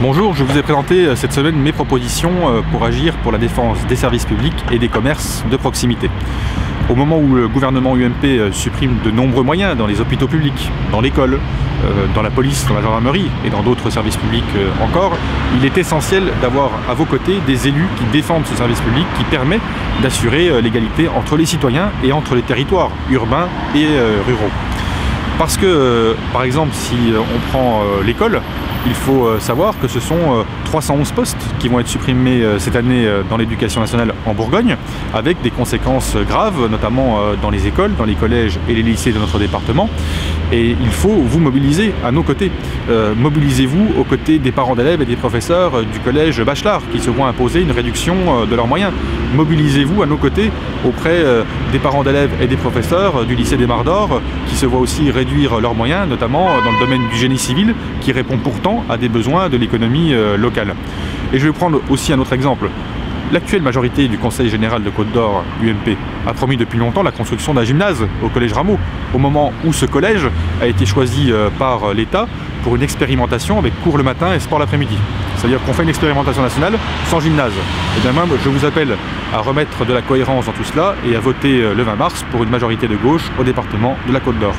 Bonjour, je vous ai présenté cette semaine mes propositions pour agir pour la défense des services publics et des commerces de proximité. Au moment où le gouvernement UMP supprime de nombreux moyens dans les hôpitaux publics, dans l'école, dans la police, dans la gendarmerie et dans d'autres services publics encore, il est essentiel d'avoir à vos côtés des élus qui défendent ce service public qui permet d'assurer l'égalité entre les citoyens et entre les territoires urbains et ruraux. Parce que, par exemple, si on prend l'école, il faut savoir que ce sont 311 postes qui vont être supprimés cette année dans l'éducation nationale en Bourgogne, avec des conséquences graves, notamment dans les écoles, dans les collèges et les lycées de notre département. Et il faut vous mobiliser à nos côtés. Mobilisez-vous aux côtés des parents d'élèves et des professeurs du collège Bachelard qui se voient imposer une réduction de leurs moyens. Mobilisez-vous à nos côtés auprès des parents d'élèves et des professeurs du lycée des Mares d'Or qui se voient aussi réduire leurs moyens, notamment dans le domaine du génie civil, qui répond pourtant à des besoins de l'économie locale. Et je vais prendre aussi un autre exemple. L'actuelle majorité du Conseil général de Côte d'Or, UMP, a promis depuis longtemps la construction d'un gymnase au collège Rameau, au moment où ce collège a été choisi par l'État pour une expérimentation avec cours le matin et sport l'après-midi. C'est-à-dire qu'on fait une expérimentation nationale sans gymnase. Et bien même, je vous appelle à remettre de la cohérence dans tout cela et à voter le 20 mars pour une majorité de gauche au département de la Côte d'Or.